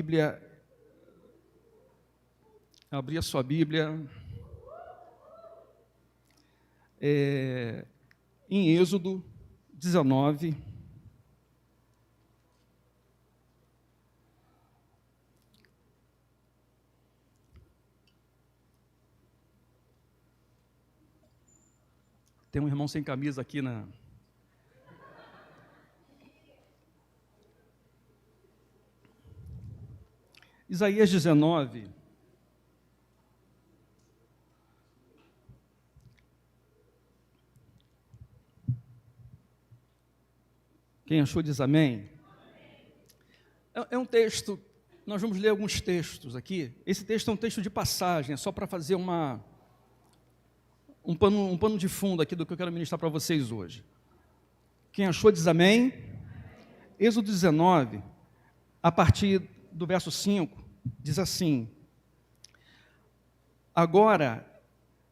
Bíblia, abrir a sua Bíblia em Êxodo 19. Tem um irmão sem camisa aqui na... Isaías 19. Quem achou diz amém. É um texto, nós vamos ler alguns textos aqui. Esse texto é um texto de passagem, é só para fazer um pano de fundo aqui do que eu quero ministrar para vocês hoje. Quem achou diz amém. Êxodo 19, a partir do verso 5, diz assim: Agora,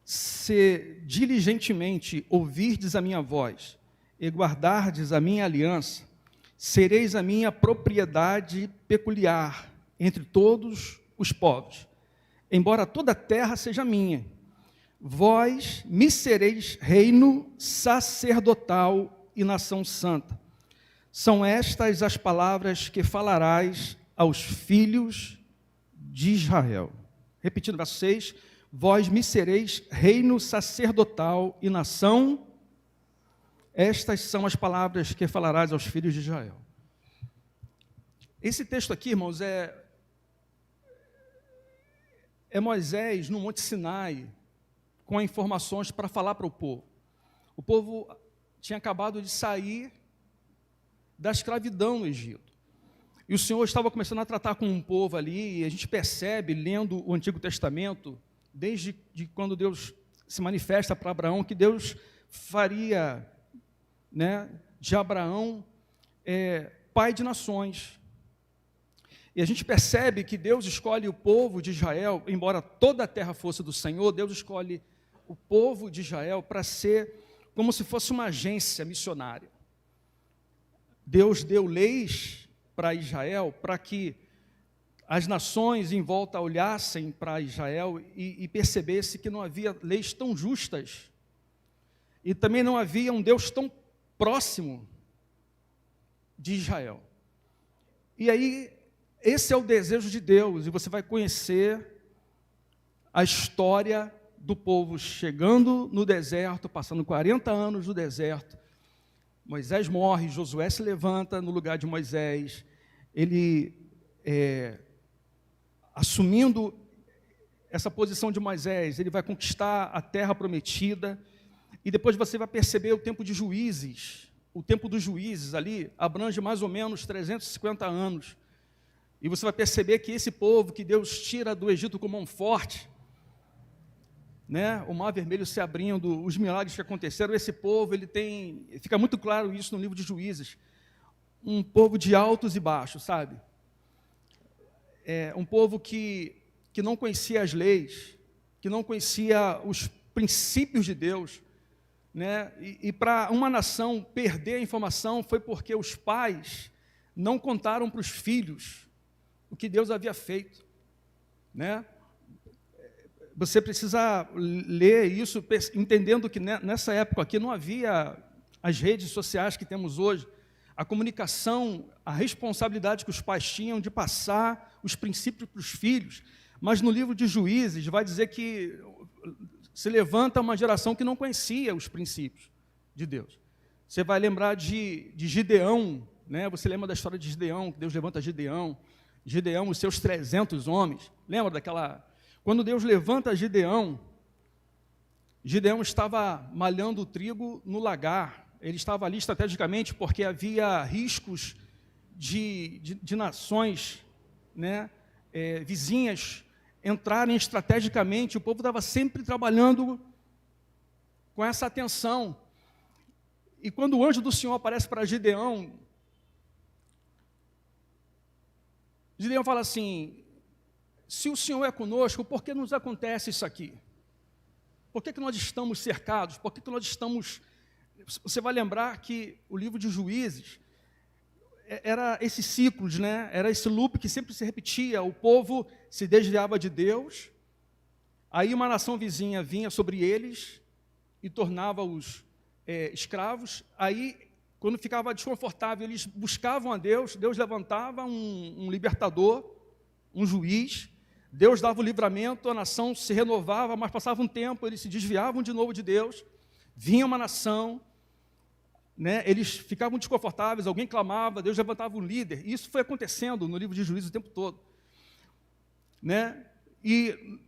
se diligentemente ouvirdes a minha voz e guardardes a minha aliança, sereis a minha propriedade peculiar entre todos os povos, embora toda a terra seja minha. Vós me sereis reino sacerdotal e nação santa. São estas as palavras que falarás aos filhos de Israel. Repetindo o verso 6, vós me sereis reino sacerdotal e nação. Estas são as palavras que falarás aos filhos de Israel. Esse texto aqui, irmãos, é Moisés no Monte Sinai, com informações para falar para o povo. O povo tinha acabado de sair da escravidão no Egito. E o Senhor estava começando a tratar com um povo ali, e a gente percebe, lendo o Antigo Testamento, desde quando Deus se manifesta para Abraão, que Deus faria, de Abraão pai de nações. E a gente percebe que Deus escolhe o povo de Israel, embora toda a terra fosse do Senhor, Deus escolhe o povo de Israel para ser como se fosse uma agência missionária. Deus deu leis para Israel para que as nações em volta olhassem para Israel e percebessem que não havia leis tão justas e também não havia um Deus tão próximo de Israel. E aí, esse é o desejo de Deus, e você vai conhecer a história do povo chegando no deserto, passando 40 anos no deserto. Moisés morre, Josué se levanta no lugar de Moisés, ele assumindo essa posição de Moisés, ele vai conquistar a terra prometida, e depois você vai perceber o tempo de Juízes. O tempo dos Juízes ali abrange mais ou menos 350 anos, e você vai perceber que esse povo que Deus tira do Egito com mão forte, o Mar Vermelho se abrindo, os milagres que aconteceram, esse povo, fica muito claro isso no livro de Juízes, um povo de altos e baixos, sabe? Um povo que não conhecia as leis, que não conhecia os princípios de Deus, e para uma nação perder a informação foi porque os pais não contaram para os filhos o que Deus havia feito, Você precisa ler isso, entendendo que nessa época aqui não havia as redes sociais que temos hoje, a comunicação, a responsabilidade que os pais tinham de passar os princípios para os filhos, mas no livro de Juízes vai dizer que se levanta uma geração que não conhecia os princípios de Deus. Você vai lembrar de Gideão, Você lembra da história de Gideão, que Deus levanta Gideão, os seus 300 homens, lembra daquela... Quando Deus levanta Gideão estava malhando o trigo no lagar. Ele estava ali estrategicamente porque havia riscos de nações vizinhas entrarem estrategicamente. O povo estava sempre trabalhando com essa atenção. E quando o anjo do Senhor aparece para Gideão, Gideão fala assim: se o Senhor é conosco, por que nos acontece isso aqui? Por que nós estamos cercados? Por que nós estamos... Você vai lembrar que o livro de Juízes era esses ciclos, né? Era esse loop que sempre se repetia. O povo se desviava de Deus, aí uma nação vizinha vinha sobre eles e tornava-os escravos. Aí, quando ficava desconfortável, eles buscavam a Deus. Deus levantava um libertador, um juiz. Deus dava o livramento, a nação se renovava, mas passava um tempo, eles se desviavam de novo de Deus. Vinha uma nação, né, eles ficavam desconfortáveis, alguém clamava, Deus levantava um líder. E isso foi acontecendo no livro de Juízes o tempo todo, né? E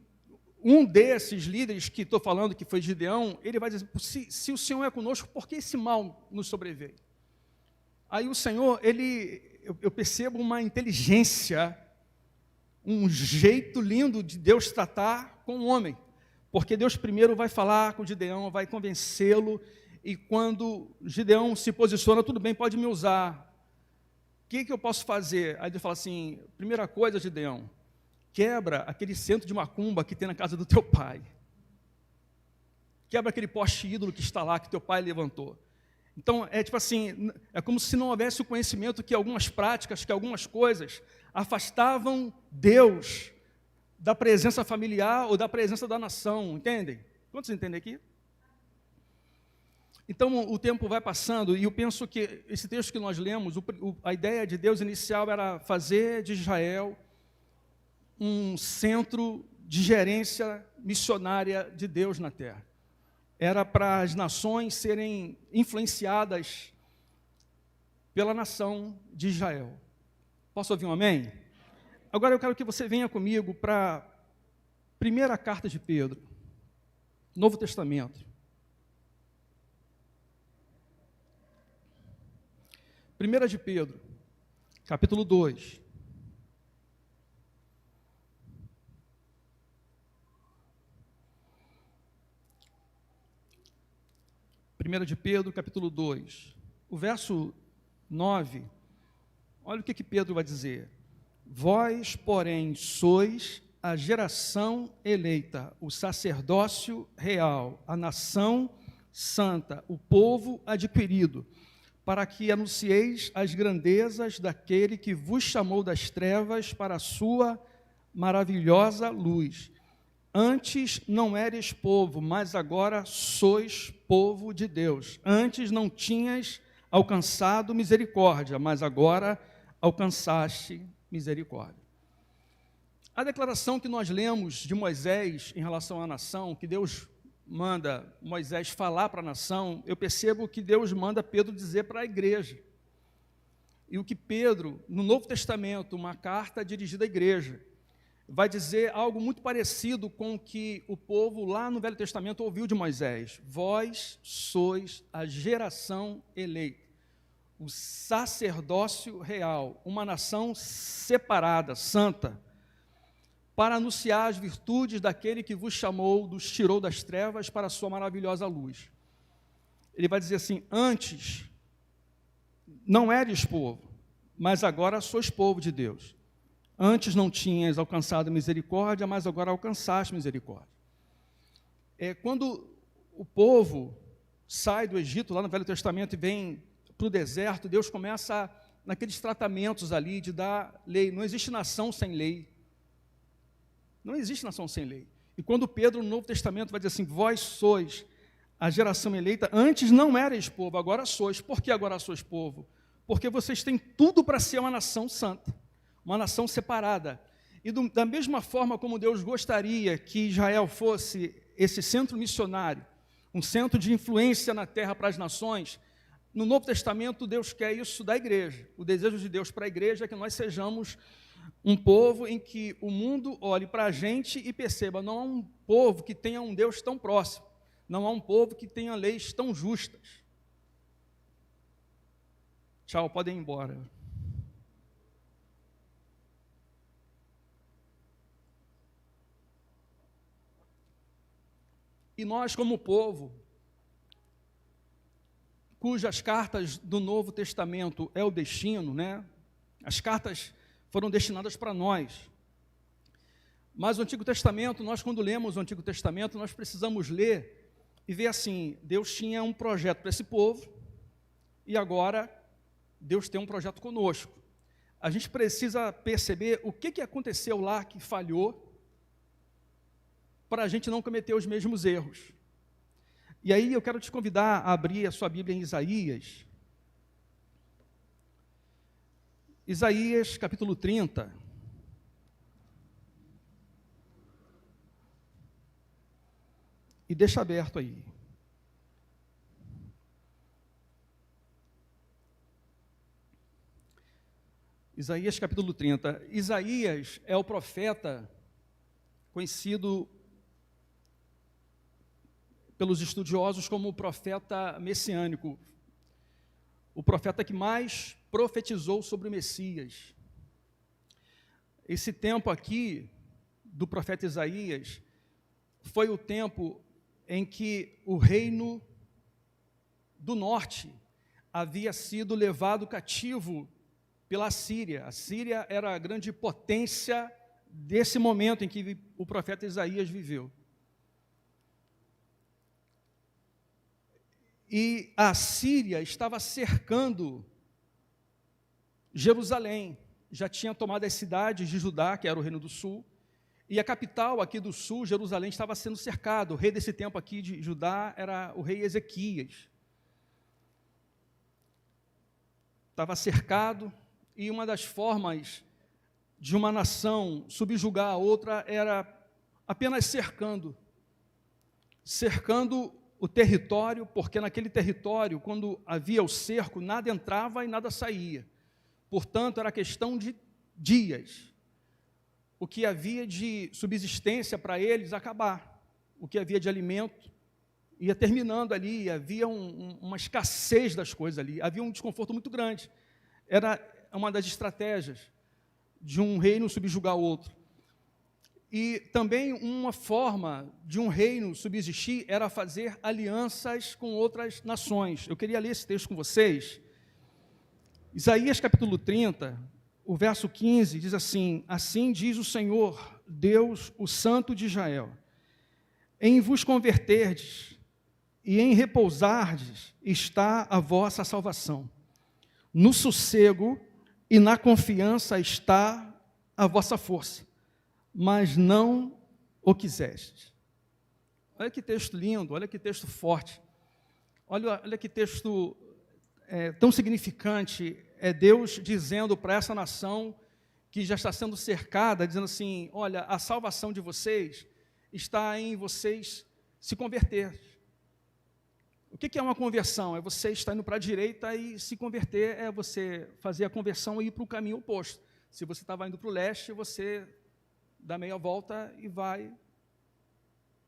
um desses líderes que estou falando, que foi Gideão, ele vai dizer, se o Senhor é conosco, por que esse mal nos sobreveio? Aí o Senhor, eu percebo uma inteligência, um jeito lindo de Deus tratar com o homem, porque Deus primeiro vai falar com Gideão, vai convencê-lo, e quando Gideão se posiciona, tudo bem, pode me usar, o que eu posso fazer? Aí Deus fala assim, primeira coisa, Gideão, quebra aquele centro de macumba que tem na casa do teu pai, quebra aquele poste ídolo que está lá, que teu pai levantou. Então, é tipo assim, é como se não houvesse o conhecimento que algumas práticas, que algumas coisas afastavam Deus da presença familiar ou da presença da nação, entendem? Quantos entendem aqui? Então, o tempo vai passando e eu penso que esse texto que nós lemos, a ideia de Deus inicial era fazer de Israel um centro de gerência missionária de Deus na terra. Era para as nações serem influenciadas pela nação de Israel. Posso ouvir um amém? Agora eu quero que você venha comigo para a primeira carta de Pedro, Novo Testamento. 1 de Pedro, capítulo 2. Primeira de Pedro, capítulo 2, o verso 9, olha o que Pedro vai dizer. Vós, porém, sois a geração eleita, o sacerdócio real, a nação santa, o povo adquirido, para que anuncieis as grandezas daquele que vos chamou das trevas para a sua maravilhosa luz. Antes não eres povo, mas agora sois povo de Deus. Antes não tinhas alcançado misericórdia, mas agora alcançaste misericórdia. A declaração que nós lemos de Moisés em relação à nação, que Deus manda Moisés falar para a nação, eu percebo que Deus manda Pedro dizer para a igreja. E o que Pedro, no Novo Testamento, uma carta dirigida à igreja, vai dizer algo muito parecido com o que o povo lá no Velho Testamento ouviu de Moisés. Vós sois a geração eleita, o sacerdócio real, uma nação separada, santa, para anunciar as virtudes daquele que vos chamou, nos tirou das trevas para a sua maravilhosa luz. Ele vai dizer assim, antes não eres povo, mas agora sois povo de Deus. Antes não tinhas alcançado misericórdia, mas agora alcançaste misericórdia. Quando o povo sai do Egito, lá no Velho Testamento, e vem para o deserto, Deus começa naqueles tratamentos ali de dar lei. Não existe nação sem lei. Não existe nação sem lei. E quando Pedro, no Novo Testamento, vai dizer assim, vós sois a geração eleita, antes não erais povo, agora sois. Por que agora sois povo? Porque vocês têm tudo para ser uma nação santa, uma nação separada. E da mesma forma como Deus gostaria que Israel fosse esse centro missionário, um centro de influência na terra para as nações, no Novo Testamento Deus quer isso da igreja. O desejo de Deus para a igreja é que nós sejamos um povo em que o mundo olhe para a gente e perceba, não há um povo que tenha um Deus tão próximo, não há um povo que tenha leis tão justas. Tchau, podem ir embora. E nós, como povo, cujas cartas do Novo Testamento é o destino, né? As cartas foram destinadas para nós. Mas o Antigo Testamento, nós quando lemos o Antigo Testamento, nós precisamos ler e ver assim, Deus tinha um projeto para esse povo, e agora Deus tem um projeto conosco. A gente precisa perceber o que aconteceu lá que falhou, para a gente não cometer os mesmos erros. E aí eu quero te convidar a abrir a sua Bíblia em Isaías. Isaías, capítulo 30. E deixa aberto aí. Isaías, capítulo 30. Isaías é o profeta conhecido pelos estudiosos como o profeta messiânico, o profeta que mais profetizou sobre o Messias. Esse tempo aqui do profeta Isaías foi o tempo em que o reino do norte havia sido levado cativo pela Síria. A Síria era a grande potência desse momento em que o profeta Isaías viveu. E a Síria estava cercando Jerusalém, já tinha tomado as cidades de Judá, que era o reino do sul, e a capital aqui do sul, Jerusalém, estava sendo cercado. O rei desse tempo aqui de Judá era o rei Ezequias. Estava cercado, e uma das formas de uma nação subjugar a outra era apenas cercando o território, porque naquele território, quando havia o cerco, nada entrava e nada saía. Portanto, era questão de dias. O que havia de subsistência para eles acabar. O que havia de alimento ia terminando ali, havia uma escassez das coisas ali, havia um desconforto muito grande. Era uma das estratégias de um reino subjugar o outro. E também uma forma de um reino subsistir era fazer alianças com outras nações. Eu queria ler esse texto com vocês. Isaías capítulo 30, o verso 15, diz assim: assim diz o Senhor, Deus, o Santo de Israel, em vos converterdes e em repousardes está a vossa salvação. No sossego e na confiança está a vossa força, mas não o quisestes. Olha que texto lindo, olha que texto forte, olha que texto tão significante. É Deus dizendo para essa nação que já está sendo cercada, dizendo assim: olha, a salvação de vocês está em vocês se converter. O que é uma conversão? É você estar indo para a direita e se converter, é você fazer a conversão e ir para o caminho oposto. Se você estava indo para o leste, você dá meia volta e vai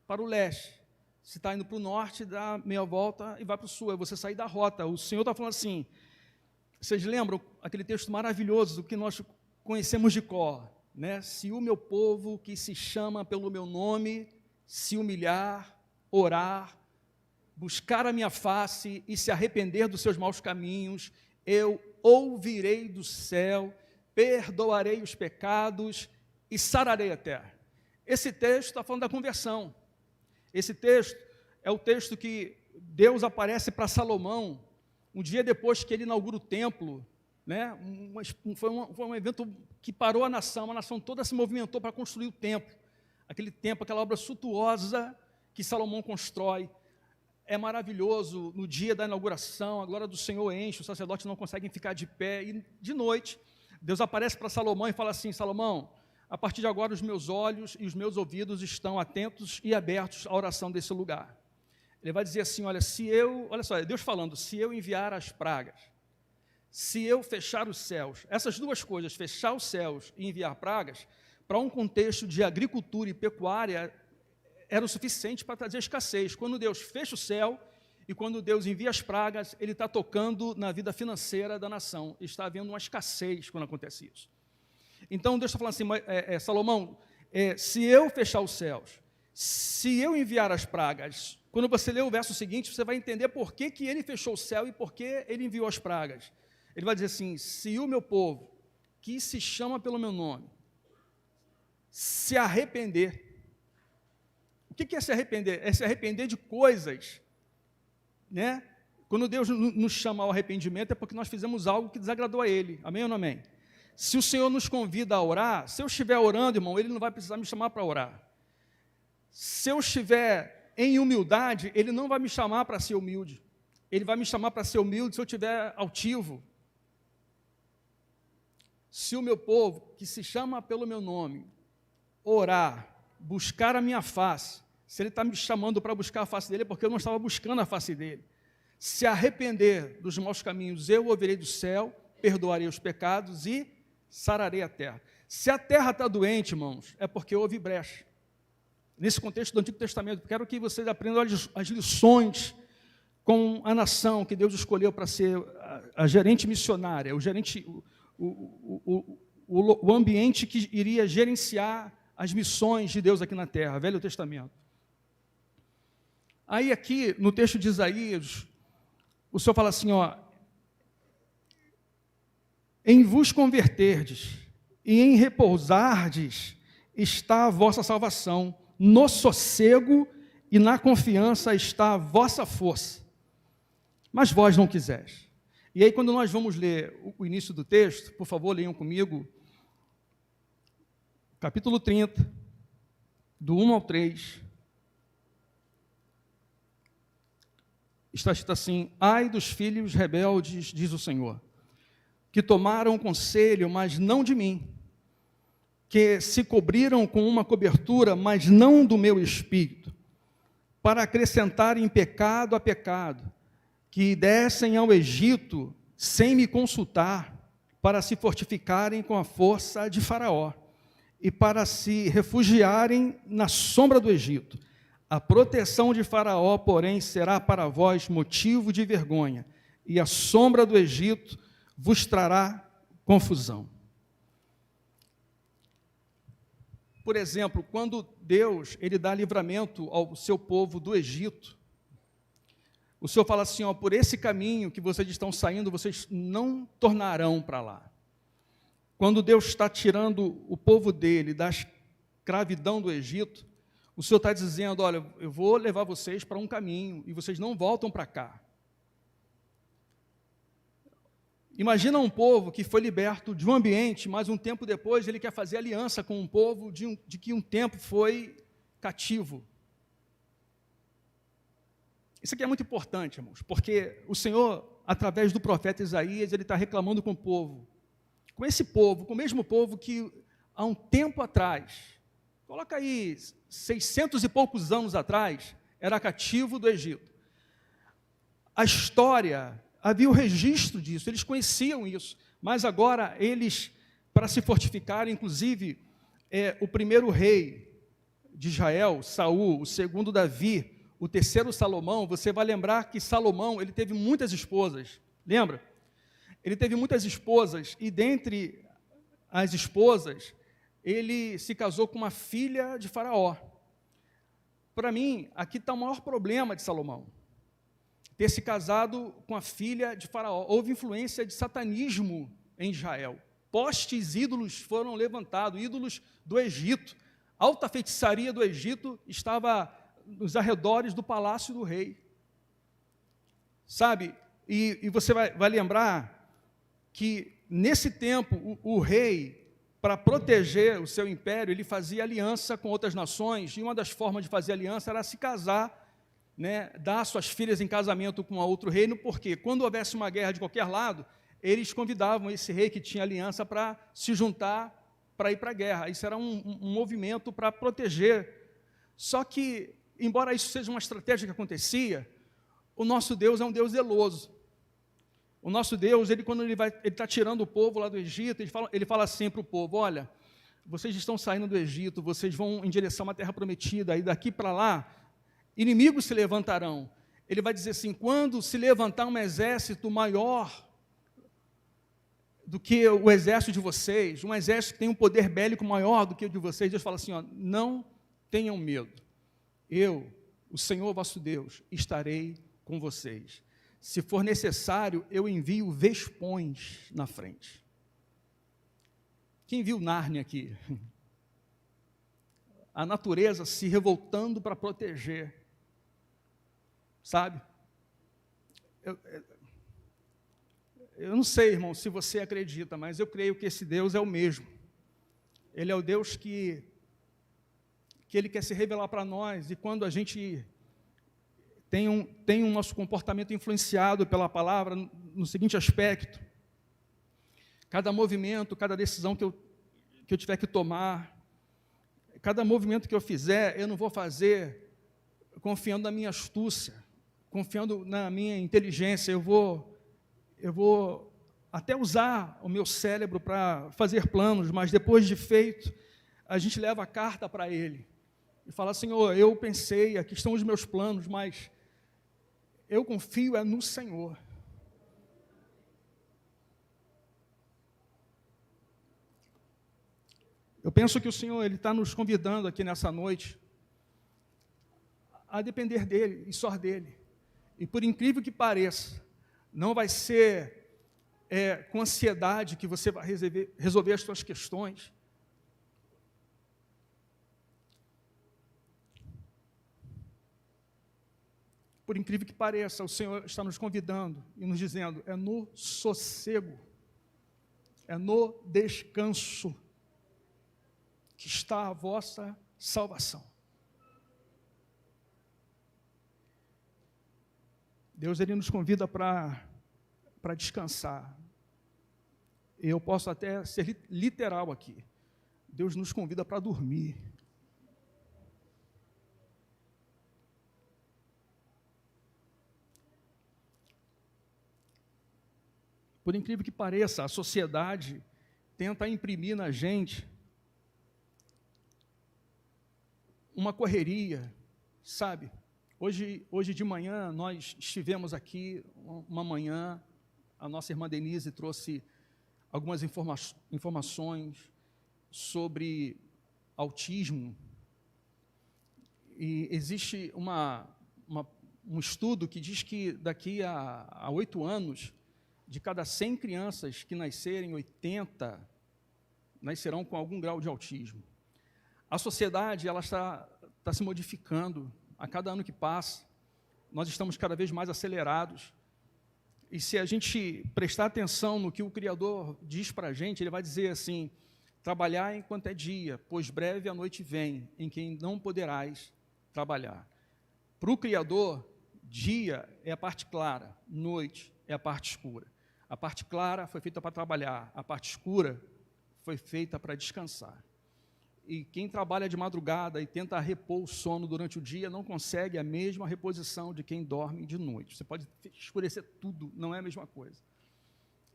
para o leste. Se está indo para o norte, dá meia volta e vai para o sul. É você sair da rota. O Senhor está falando assim, vocês lembram aquele texto maravilhoso que nós conhecemos de cor, né? Se o meu povo, que se chama pelo meu nome, se humilhar, orar, buscar a minha face e se arrepender dos seus maus caminhos, eu ouvirei do céu, perdoarei os pecados e sararei a terra. Esse texto está falando da conversão. Esse texto é o texto que Deus aparece para Salomão, um dia depois que ele inaugura o templo, né? Foi um evento que parou a nação toda se movimentou para construir o templo. Aquele templo, aquela obra suntuosa que Salomão constrói. É maravilhoso, no dia da inauguração, a glória do Senhor enche, os sacerdotes não conseguem ficar de pé, e de noite, Deus aparece para Salomão e fala assim: Salomão, a partir de agora os meus olhos e os meus ouvidos estão atentos e abertos à oração desse lugar. Ele vai dizer assim: olha só, é Deus falando, se eu enviar as pragas, se eu fechar os céus, essas duas coisas, fechar os céus e enviar pragas, para um contexto de agricultura e pecuária, era o suficiente para trazer escassez. Quando Deus fecha o céu e quando Deus envia as pragas, Ele está tocando na vida financeira da nação. Está havendo uma escassez quando acontece isso. Então Deus está falando assim, Salomão, se eu fechar os céus, se eu enviar as pragas, quando você ler o verso seguinte, você vai entender por que Ele fechou o céu e por que Ele enviou as pragas. Ele vai dizer assim: se o meu povo, que se chama pelo meu nome, se arrepender. O que é se arrepender? É se arrepender de coisas, né, Quando Deus nos chama ao arrependimento, é porque nós fizemos algo que desagradou a Ele. Amém ou não amém? Se o Senhor nos convida a orar, se eu estiver orando, irmão, Ele não vai precisar me chamar para orar. Se eu estiver em humildade, Ele não vai me chamar para ser humilde. Ele vai me chamar para ser humilde se eu estiver altivo. Se o meu povo, que se chama pelo meu nome, orar, buscar a minha face, se Ele está me chamando para buscar a face dele, é porque eu não estava buscando a face dele. Se arrepender dos maus caminhos, eu ouvirei do céu, perdoarei os pecados e sararei a terra. Se a terra está doente, irmãos, é porque houve brecha. Nesse contexto do Antigo Testamento, quero que vocês aprendam as lições com a nação que Deus escolheu para ser a gerente missionária, o ambiente que iria gerenciar as missões de Deus aqui na terra, Velho Testamento. Aí aqui, no texto de Isaías, o Senhor fala assim, em vos converterdes e em repousardes está a vossa salvação, no sossego e na confiança está a vossa força. Mas vós não quiseres. E aí, quando nós vamos ler o início do texto, por favor, leiam comigo, capítulo 30, do 1 ao 3, está escrito assim, ai dos filhos rebeldes, diz o Senhor, que tomaram conselho, mas não de mim, que se cobriram com uma cobertura, mas não do meu espírito, para acrescentarem pecado a pecado, que descem ao Egito sem me consultar, para se fortificarem com a força de Faraó, e para se refugiarem na sombra do Egito. A proteção de Faraó, porém, será para vós motivo de vergonha, e a sombra do Egito vos trará confusão. Por exemplo, quando Deus ele dá livramento ao seu povo do Egito, o Senhor fala assim, por esse caminho que vocês estão saindo, vocês não tornarão para lá. Quando Deus está tirando o povo dele da escravidão do Egito, o Senhor está dizendo, olha, eu vou levar vocês para um caminho, e vocês não voltam para cá. Imagina um povo que foi liberto de um ambiente, mas um tempo depois ele quer fazer aliança com um povo de que um tempo foi cativo. Isso aqui é muito importante, irmãos, porque o Senhor, através do profeta Isaías, ele está reclamando com o povo. Com esse povo, com o mesmo povo que há um tempo atrás, coloca aí 600 e poucos anos atrás, era cativo do Egito. A história, havia o registro disso, eles conheciam isso, mas agora eles, para se fortificar, inclusive, o primeiro rei de Israel, Saul, o segundo Davi, o terceiro Salomão, você vai lembrar que Salomão, ele teve muitas esposas, lembra? Ele teve muitas esposas, e dentre as esposas, ele se casou com uma filha de Faraó. Para mim, aqui está o maior problema de Salomão, ter se casado com a filha de Faraó. Houve influência de satanismo em Israel. Postes ídolos foram levantados, ídolos do Egito. Alta feitiçaria do Egito estava nos arredores do palácio do rei. Sabe, e você vai lembrar que, nesse tempo, o rei, para proteger o seu império, ele fazia aliança com outras nações, e uma das formas de fazer aliança era se casar, dar suas filhas em casamento com outro reino, porque quando houvesse uma guerra de qualquer lado, eles convidavam esse rei que tinha aliança para se juntar, para ir para a guerra. Isso era um movimento para proteger. Só que, embora isso seja uma estratégia que acontecia, o nosso Deus é um Deus zeloso. O nosso Deus, quando ele está tirando o povo lá do Egito, ele fala assim para o povo, olha, vocês estão saindo do Egito, vocês vão em direção a uma terra prometida, e daqui para lá, inimigos se levantarão. Ele vai dizer assim, quando se levantar um exército maior do que o exército de vocês, um exército que tem um poder bélico maior do que o de vocês, Deus fala assim, não tenham medo, eu, o Senhor vosso Deus, estarei com vocês. Se for necessário, eu envio vespões na frente. Quem viu Nárnia aqui? A natureza se revoltando para proteger. Sabe? eu não sei, irmão, se você acredita, mas eu creio que esse Deus é o mesmo. Ele é o Deus que Ele quer se revelar para nós, e quando a gente tem um nosso comportamento influenciado pela palavra, no seguinte aspecto: cada movimento, cada decisão que eu tiver que tomar, cada movimento que eu fizer, eu não vou fazer confiando na minha astúcia, confiando na minha inteligência. Eu vou até usar o meu cérebro para fazer planos, mas depois de feito, a gente leva a carta para Ele e fala: Senhor, eu pensei, aqui estão os meus planos, mas eu confio no Senhor. Eu penso que o Senhor Ele está nos convidando aqui nessa noite a depender dEle e só dEle. E por incrível que pareça, não vai ser com ansiedade que você vai resolver as suas questões. Por incrível que pareça, o Senhor está nos convidando e nos dizendo: é no sossego, é no descanso que está a vossa salvação. Deus, Ele nos convida para descansar. Eu posso até ser literal aqui. Deus nos convida para dormir. Por incrível que pareça, a sociedade tenta imprimir na gente uma correria, sabe? Hoje de manhã, nós estivemos aqui, uma manhã, a nossa irmã Denise trouxe algumas informações sobre autismo, e existe um estudo que diz que daqui a 8 anos, de cada 100 crianças que nascerem, 80 nascerão com algum grau de autismo. A sociedade ela está se modificando a cada ano que passa. Nós estamos cada vez mais acelerados. E se a gente prestar atenção no que o Criador diz para a gente, Ele vai dizer assim: trabalhar enquanto é dia, pois breve a noite vem, em que não poderás trabalhar. Para o Criador, dia é a parte clara, noite é a parte escura. A parte clara foi feita para trabalhar, a parte escura foi feita para descansar. E quem trabalha de madrugada e tenta repor o sono durante o dia não consegue a mesma reposição de quem dorme de noite. Você pode escurecer tudo, não é a mesma coisa.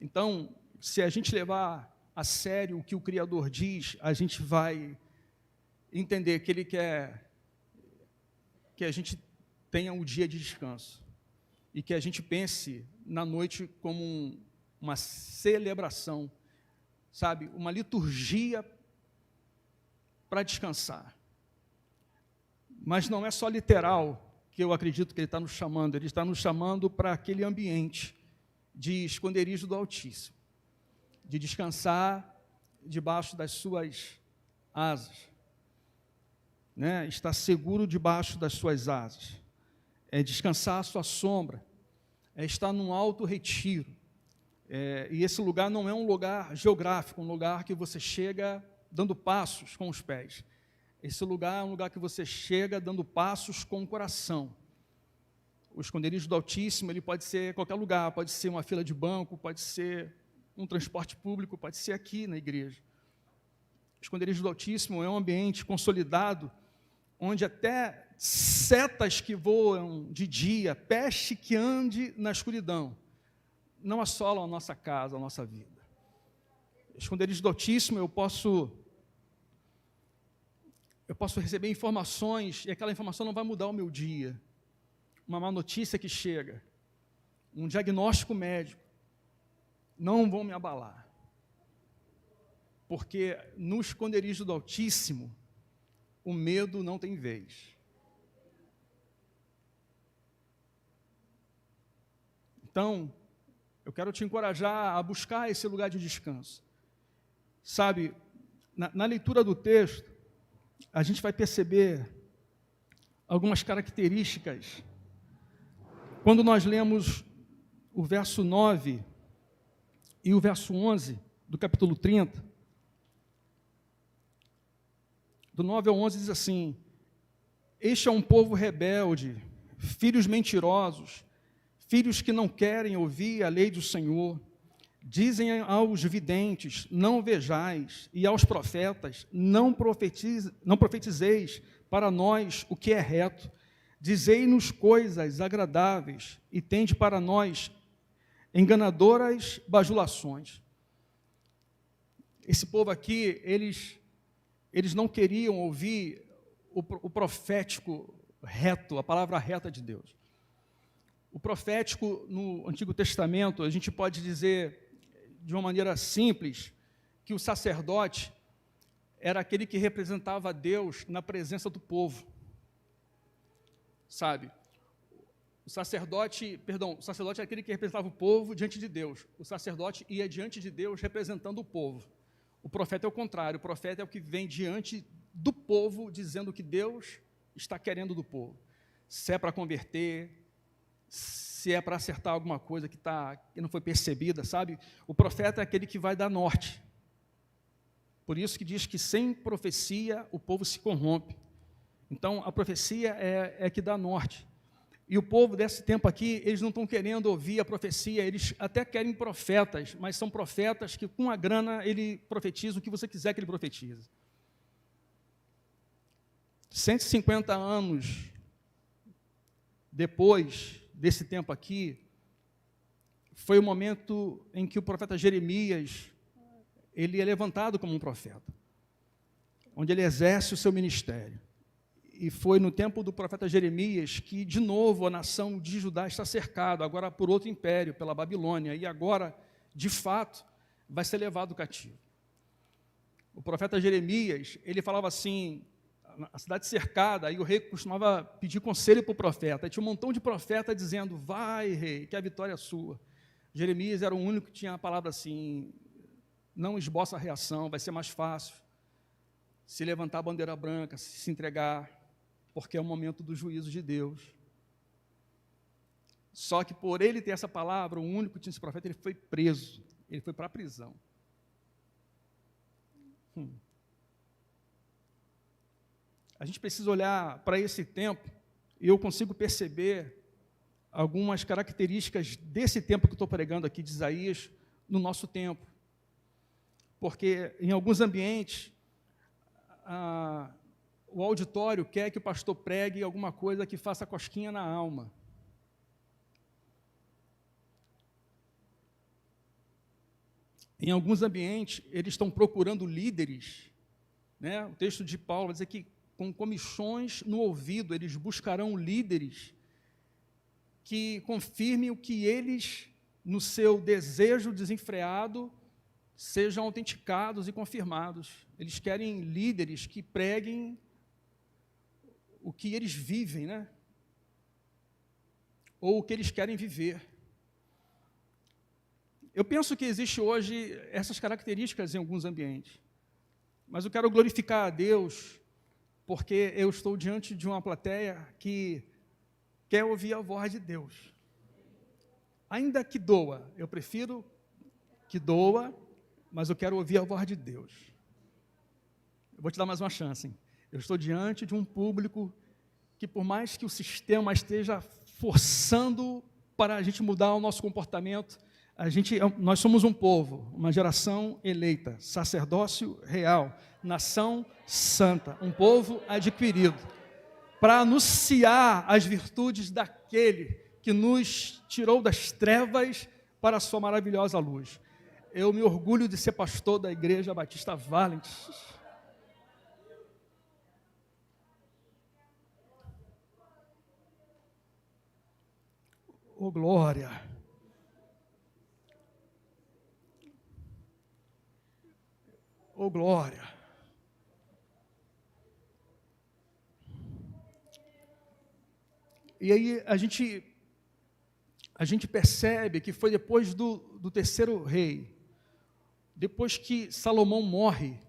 Então, se a gente levar a sério o que o Criador diz, a gente vai entender que Ele quer que a gente tenha um dia de descanso e que a gente pense na noite como uma celebração, sabe? Uma liturgia para descansar. Mas não é só literal que eu acredito que Ele está nos chamando. Ele está nos chamando para aquele ambiente de esconderijo do Altíssimo, de descansar debaixo das suas asas, né? Estar seguro debaixo das suas asas, é descansar à sua sombra, é estar num alto retiro, e esse lugar não é um lugar geográfico, um lugar que você chega dando passos com os pés. Esse lugar é um lugar que você chega dando passos com o coração. O esconderijo do Altíssimo, ele pode ser qualquer lugar, pode ser uma fila de banco, pode ser um transporte público, pode ser aqui na igreja. O esconderijo do Altíssimo é um ambiente consolidado, onde até setas que voam de dia, peste que ande na escuridão, não assolam a nossa casa, a nossa vida. Esconderijo do Altíssimo, eu posso receber informações, e aquela informação não vai mudar o meu dia. Uma má notícia que chega, um diagnóstico médico, não vão me abalar. Porque no esconderijo do Altíssimo, o medo não tem vez. Então, eu quero te encorajar a buscar esse lugar de descanso. Sabe, na leitura do texto, a gente vai perceber algumas características quando nós lemos o verso 9 e o verso 11 do capítulo 30. Do 9 ao 11 diz assim: este é um povo rebelde, filhos mentirosos, filhos que não querem ouvir a lei do Senhor. Dizem aos videntes, não vejais, e aos profetas, não profetizeis para nós o que é reto. Dizei-nos coisas agradáveis, e tende para nós enganadoras bajulações. Esse povo aqui, eles não queriam ouvir o profético reto, a palavra reta de Deus. O profético no Antigo Testamento, a gente pode dizer de uma maneira simples que o sacerdote era aquele que representava Deus na presença do povo. Sabe? O sacerdote é aquele que representava o povo diante de Deus. O sacerdote ia diante de Deus representando o povo. O profeta é o contrário, o profeta é o que vem diante do povo dizendo o que Deus está querendo do povo. Se é para converter, se é para acertar alguma coisa que não foi percebida, sabe? O profeta é aquele que vai dar norte. Por isso que diz que sem profecia o povo se corrompe. Então, a profecia é que dá norte. E o povo desse tempo aqui, eles não estão querendo ouvir a profecia, eles até querem profetas, mas são profetas que com a grana ele profetiza o que você quiser que ele profetize. 150 anos depois desse tempo aqui, foi o momento em que o profeta Jeremias, ele é levantado como um profeta, onde ele exerce o seu ministério. E foi no tempo do profeta Jeremias que, de novo, a nação de Judá está cercada, agora por outro império, pela Babilônia, e agora, de fato, vai ser levado cativo. O profeta Jeremias, ele falava assim, a cidade cercada, e o rei costumava pedir conselho para o profeta, e tinha um montão de profeta dizendo, vai, rei, que a vitória é sua. Jeremias era o único que tinha a palavra assim, não esboça a reação, vai ser mais fácil se levantar a bandeira branca, se entregar, porque é o momento do juízo de Deus. Só que por ele ter essa palavra, o único que tinha esse profeta, ele foi preso, ele foi para a prisão. A gente precisa olhar para esse tempo, e eu consigo perceber algumas características desse tempo que eu estou pregando aqui, de Isaías, no nosso tempo. Porque em alguns ambientes, o auditório quer que o pastor pregue alguma coisa que faça cosquinha na alma. Em alguns ambientes, eles estão procurando líderes, né? O texto de Paulo vai dizer que, com comichões no ouvido, eles buscarão líderes que confirmem o que eles, no seu desejo desenfreado, sejam autenticados e confirmados. Eles querem líderes que preguem o que eles vivem, né? Ou o que eles querem viver. Eu penso que existe hoje essas características em alguns ambientes, mas eu quero glorificar a Deus, porque eu estou diante de uma plateia que quer ouvir a voz de Deus. Ainda que doa, eu prefiro que doa, mas eu quero ouvir a voz de Deus. Eu vou te dar mais uma chance, hein? Eu estou diante de um público que, por mais que o sistema esteja forçando para a gente mudar o nosso comportamento, nós somos um povo, uma geração eleita, sacerdócio real, nação santa, um povo adquirido, para anunciar as virtudes daquele que nos tirou das trevas para a sua maravilhosa luz. Eu me orgulho de ser pastor da Igreja Batista Valentes. Oh, glória! Oh, glória! E aí a gente percebe que foi depois do terceiro rei, depois que Salomão morre,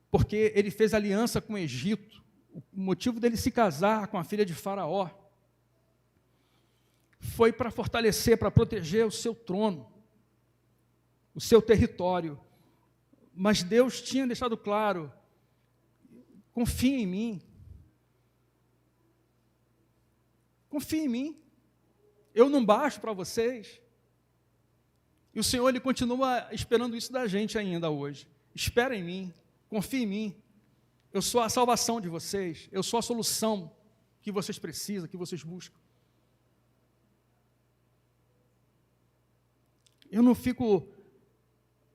porque ele fez aliança com o Egito, o motivo dele se casar com a filha de Faraó foi para fortalecer, para proteger o seu trono, o seu território. Mas Deus tinha deixado claro: confia em mim. Confia em mim. Eu não baixo para vocês. E o Senhor, Ele continua esperando isso da gente ainda hoje. Espera em mim, confia em mim. Eu sou a salvação de vocês, eu sou a solução que vocês precisam, que vocês buscam. Eu não fico,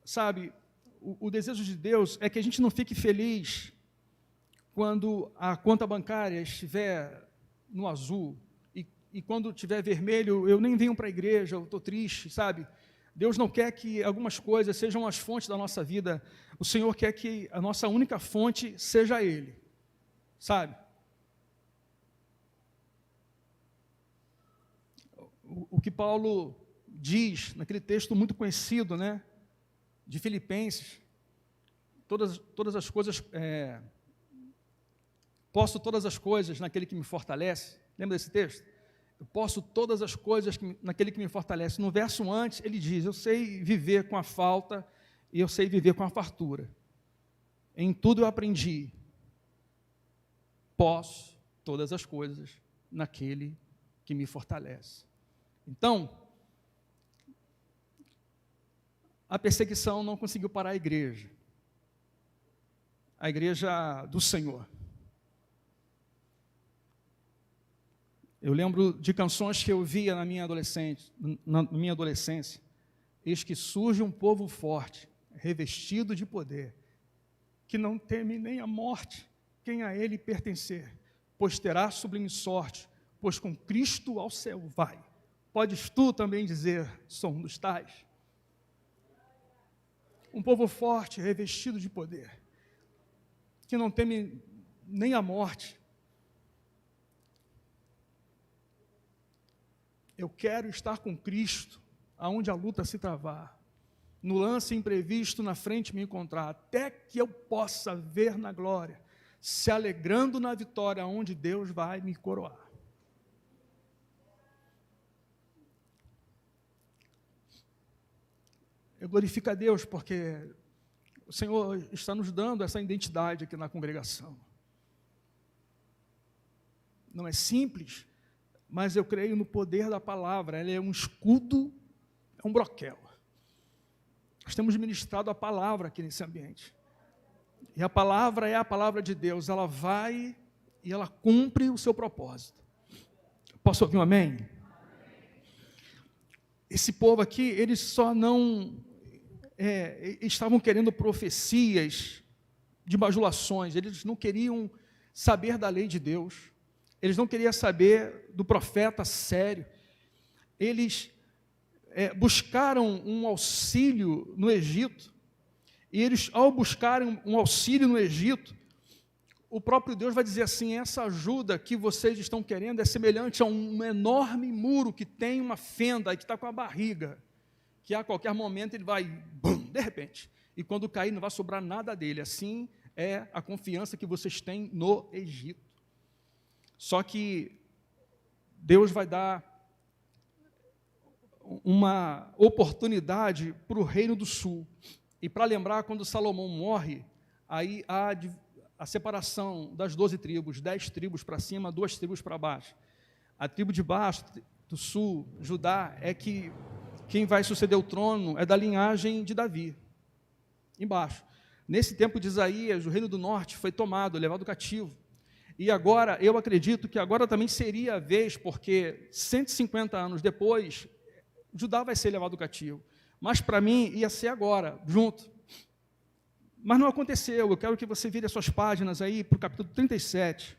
sabe, o desejo de Deus é que a gente não fique feliz quando a conta bancária estiver no azul, e quando estiver vermelho, eu nem venho para a igreja, eu estou triste, sabe? Deus não quer que algumas coisas sejam as fontes da nossa vida. O Senhor quer que a nossa única fonte seja Ele, sabe? O que Paulo diz naquele texto muito conhecido, né, de Filipenses: todas as coisas, posso todas as coisas naquele que me fortalece. Lembra desse texto? Eu posso todas as coisas naquele que me fortalece. No verso antes, ele diz: eu sei viver com a falta e eu sei viver com a fartura. Em tudo eu aprendi. Posso todas as coisas naquele que me fortalece. Então, a perseguição não conseguiu parar a igreja do Senhor. Eu lembro de canções que eu via na minha adolescência. Eis que surge um povo forte, revestido de poder, que não teme nem a morte, quem a ele pertencer, pois terá sublime sorte, pois com Cristo ao céu vai. Podes tu também dizer: sou um dos tais. Um povo forte, revestido de poder, que não teme nem a morte. Eu quero estar com Cristo, aonde a luta se travar, no lance imprevisto na frente me encontrar, até que eu possa ver na glória, se alegrando na vitória, onde Deus vai me coroar. Eu glorifico a Deus porque o Senhor está nos dando essa identidade aqui na congregação. Não é simples, mas eu creio no poder da palavra. Ela é um escudo, é um broquel. Nós temos ministrado a palavra aqui nesse ambiente. E a palavra é a palavra de Deus. Ela vai e ela cumpre o seu propósito. Posso ouvir um amém? Esse povo aqui, eles só não estavam querendo profecias de bajulações. Eles não queriam saber da lei de Deus. Eles não queriam saber do profeta sério. Eles buscaram um auxílio no Egito. E eles, ao buscarem um auxílio no Egito, o próprio Deus vai dizer assim: essa ajuda que vocês estão querendo é semelhante a um enorme muro que tem uma fenda e que está com a barriga, que a qualquer momento ele vai, bum, de repente, e quando cair não vai sobrar nada dele. Assim é a confiança que vocês têm no Egito. Só que Deus vai dar uma oportunidade para o reino do sul. E para lembrar, quando Salomão morre, aí há a separação das 12 tribos, 10 tribos para cima, 2 tribos para baixo. A tribo de baixo, do sul, Judá, é que quem vai suceder o trono é da linhagem de Davi, embaixo. Nesse tempo de Isaías, o reino do norte foi tomado, levado cativo. E agora, eu acredito que agora também seria a vez, porque 150 anos depois, Judá vai ser levado cativo. Mas para mim ia ser agora, junto. Mas não aconteceu. Eu quero que você vire as suas páginas aí para o capítulo 37.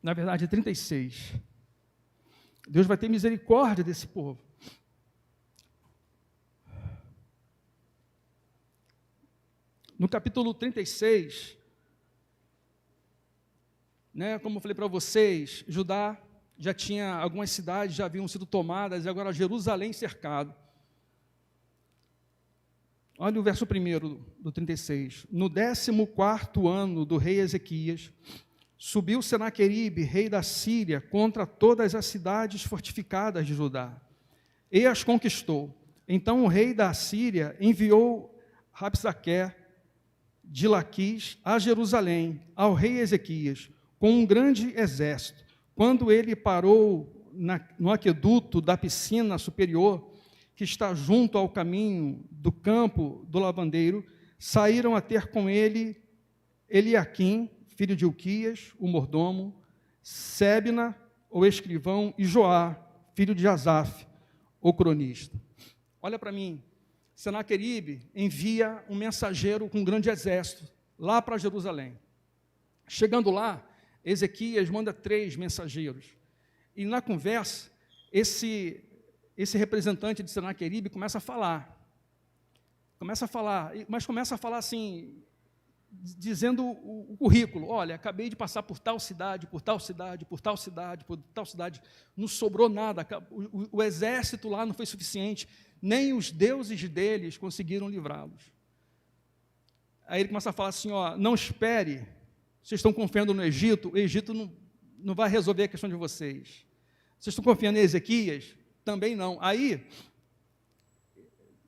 Na verdade, 36. Deus vai ter misericórdia desse povo. No capítulo 36, como eu falei para vocês, Judá já tinha, algumas cidades já haviam sido tomadas, e agora Jerusalém cercado. Olha o verso 1 do 36. No 14º ano do rei Ezequias, Subiu Senaqueribe, rei da Síria, contra todas as cidades fortificadas de Judá, e as conquistou. Então o rei da Síria enviou Rabsaque de Laquis a Jerusalém, ao rei Ezequias, com um grande exército. Quando ele parou no aqueduto da piscina superior, que está junto ao caminho do campo do lavandeiro, saíram a ter com ele Eliaquim, filho de Ilquias, o mordomo, Sebna, o escrivão, e Joá, filho de Asaf, o cronista. Olha para mim, Senaqueribe envia um mensageiro com um grande exército lá para Jerusalém. Chegando lá, Ezequias manda 3 mensageiros. E na conversa, esse representante de Senaqueribe começa a falar, mas começa a falar assim, dizendo o currículo. Olha, acabei de passar por tal cidade, por tal cidade, por tal cidade, por tal cidade, não sobrou nada, o exército lá não foi suficiente, nem os deuses deles conseguiram livrá-los. Aí ele começa a falar assim, ó, não espere, vocês estão confiando no Egito, o Egito não vai resolver a questão de vocês. Vocês estão confiando em Ezequias? Também não. Aí,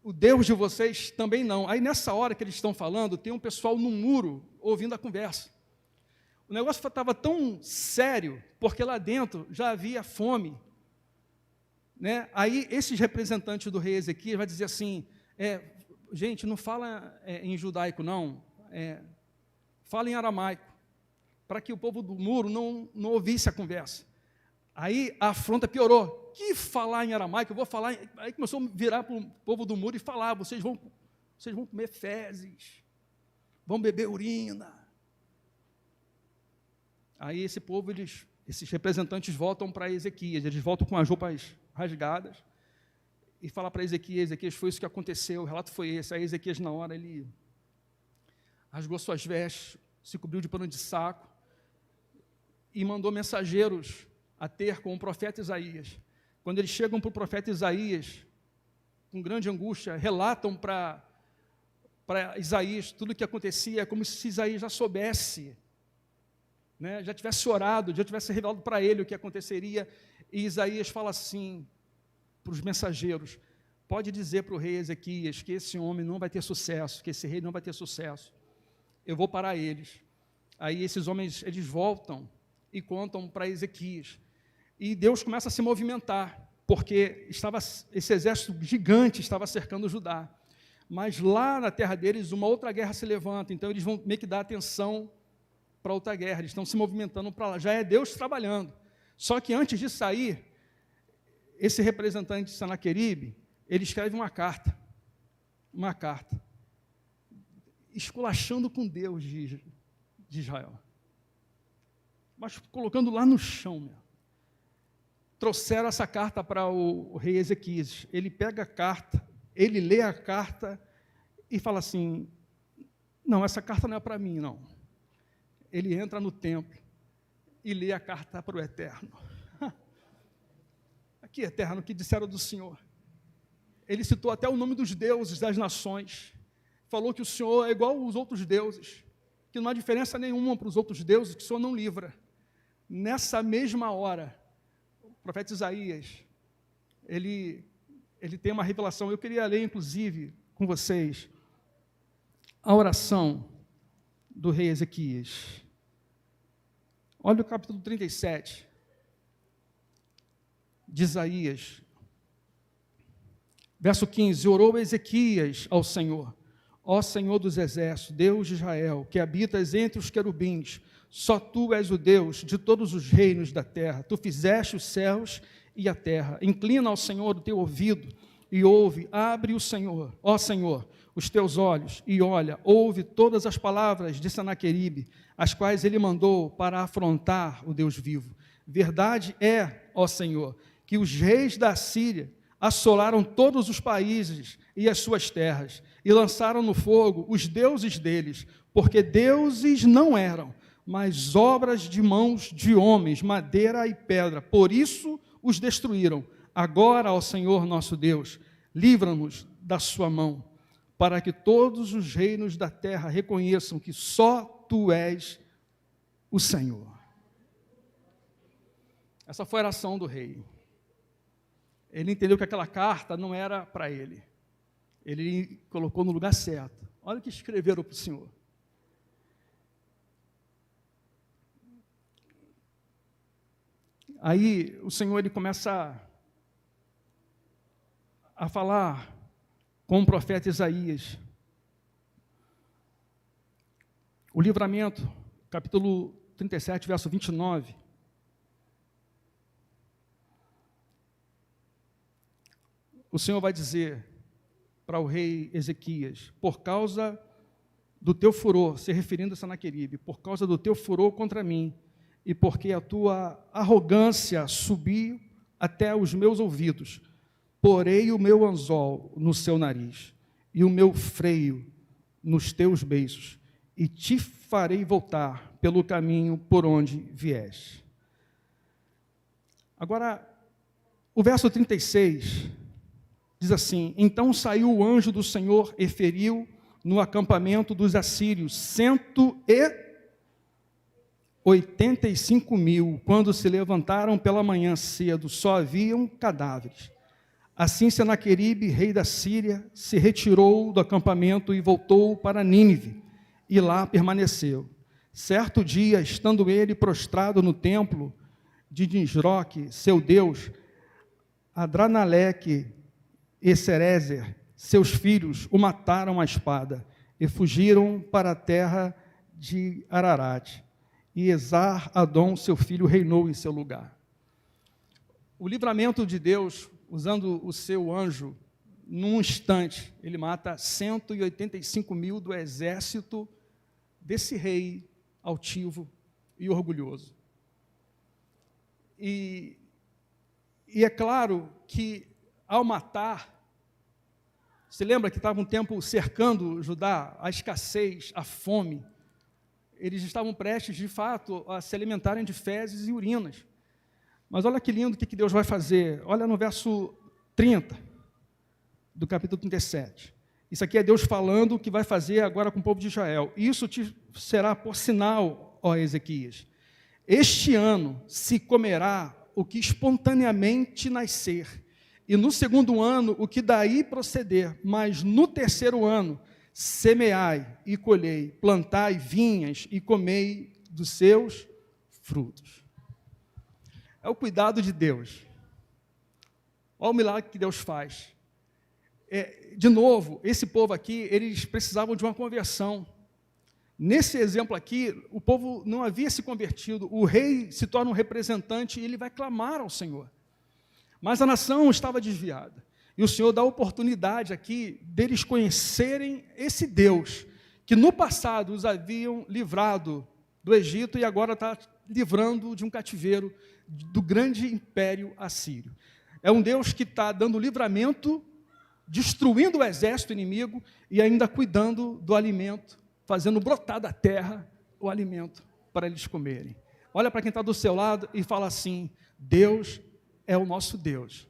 o Deus de vocês também não. Aí, nessa hora que eles estão falando, tem um pessoal no muro ouvindo a conversa. O negócio estava tão sério, porque lá dentro já havia fome. Né? Aí, esses representantes do rei Ezequias vão dizer assim, gente, não fala em judaico, não, fala em aramaico, para que o povo do muro não ouvisse a conversa. Aí a afronta piorou. Que falar em aramaico? Eu vou falar. Aí começou a virar para o povo do muro e falar: vocês vão comer fezes, vão beber urina. Aí esse povo, esses representantes voltam para Ezequias, eles voltam com as roupas rasgadas e falam para Ezequias: foi isso que aconteceu, o relato foi esse. Aí Ezequias, na hora, ele rasgou suas vestes, se cobriu de pano de saco e mandou mensageiros a ter com o profeta Isaías. Quando eles chegam para o profeta Isaías, com grande angústia, relatam para Isaías tudo o que acontecia, como se Isaías já soubesse, né, já tivesse orado, já tivesse revelado para ele o que aconteceria. E Isaías fala assim para os mensageiros: pode dizer para o rei Ezequias que esse homem não vai ter sucesso, que esse rei não vai ter sucesso, eu vou parar eles. Aí esses homens, eles voltam e contam para Ezequias. E Deus começa a se movimentar, porque esse exército gigante estava cercando Judá. Mas lá na terra deles, uma outra guerra se levanta, então eles vão meio que dar atenção para outra guerra, eles estão se movimentando para lá, já é Deus trabalhando. Só que antes de sair, esse representante de Senaqueribe, ele escreve uma carta, esculachando com Deus de Israel, mas colocando lá no chão mesmo. Trouxeram essa carta para o rei Ezequias. Ele pega a carta, ele lê a carta e fala assim: não, essa carta não é para mim, não. Ele entra no templo e lê a carta para o Eterno. Aqui, Eterno, o que disseram do Senhor? Ele citou até o nome dos deuses das nações. Falou que o Senhor é igual aos outros deuses, que não há diferença nenhuma para os outros deuses, que o Senhor não livra. Nessa mesma hora, o profeta Isaías, ele tem uma revelação. Eu queria ler, inclusive, com vocês, a oração do rei Ezequias. Olha o capítulo 37 de Isaías, verso 15: orou Ezequias ao Senhor: ó Senhor dos exércitos, Deus de Israel, que habitas entre os querubins, só tu és o Deus de todos os reinos da terra. Tu fizeste os céus e a terra. Inclina ao Senhor o teu ouvido e ouve. Abre o Senhor, ó Senhor, os teus olhos e olha. Ouve todas as palavras de Senaqueribe, as quais ele mandou para afrontar o Deus vivo. Verdade é, ó Senhor, que os reis da Síria assolaram todos os países e as suas terras, e lançaram no fogo os deuses deles, porque deuses não eram, mas obras de mãos de homens, madeira e pedra. Por isso os destruíram. Agora, ó Senhor nosso Deus, livra-nos da sua mão, para que todos os reinos da terra reconheçam que só tu és o Senhor. Essa foi a oração do rei. Ele entendeu que aquela carta não era para ele. Ele colocou no lugar certo. Olha o que escreveram para o Senhor. Aí o Senhor ele começa a falar com o profeta Isaías. O livramento, capítulo 37, verso 29. O Senhor vai dizer para o rei Ezequias: por causa do teu furor, se referindo a Senaqueribe, por causa do teu furor contra mim, e porque a tua arrogância subiu até os meus ouvidos, porei o meu anzol no seu nariz, e o meu freio nos teus beiços, e te farei voltar pelo caminho por onde vieste. Agora, o verso 36 diz assim: então saiu o anjo do Senhor e feriu no acampamento dos assírios 185.000, quando se levantaram pela manhã cedo, só haviam cadáveres. Assim Senaqueribe, rei da Síria, se retirou do acampamento e voltou para Nínive, e lá permaneceu. Certo dia, estando ele prostrado no templo de Nisroque, seu Deus, Adranaleque e Cerezer, seus filhos, o mataram à espada, e fugiram para a terra de Ararat. E Esar-Adom, seu filho, reinou em seu lugar. O livramento de Deus, usando o seu anjo, num instante, ele mata 185.000 do exército desse rei altivo e orgulhoso. E é claro que, ao matar, se lembra que estava um tempo cercando Judá, a escassez, a fome, eles estavam prestes, de fato, a se alimentarem de fezes e urinas. Mas olha que lindo o que Deus vai fazer. Olha no verso 30 do capítulo 37. Isso aqui é Deus falando o que vai fazer agora com o povo de Israel. Isso te será por sinal, ó Ezequias. Este ano se comerá o que espontaneamente nascer, e no segundo ano o que daí proceder, mas no terceiro ano semeai e colhei, plantai vinhas e comei dos seus frutos. É o cuidado de Deus. Olha o milagre que Deus faz. De novo, esse povo aqui, eles precisavam de uma conversão. Nesse exemplo aqui, o povo não havia se convertido, o rei se torna um representante e ele vai clamar ao Senhor. Mas a nação estava desviada. E o Senhor dá a oportunidade aqui deles conhecerem esse Deus, que no passado os haviam livrado do Egito e agora está livrando de um cativeiro do grande império assírio. É um Deus que está dando livramento, destruindo o exército inimigo e ainda cuidando do alimento, fazendo brotar da terra o alimento para eles comerem. Olha para quem está do seu lado e fala assim: Deus é o nosso Deus.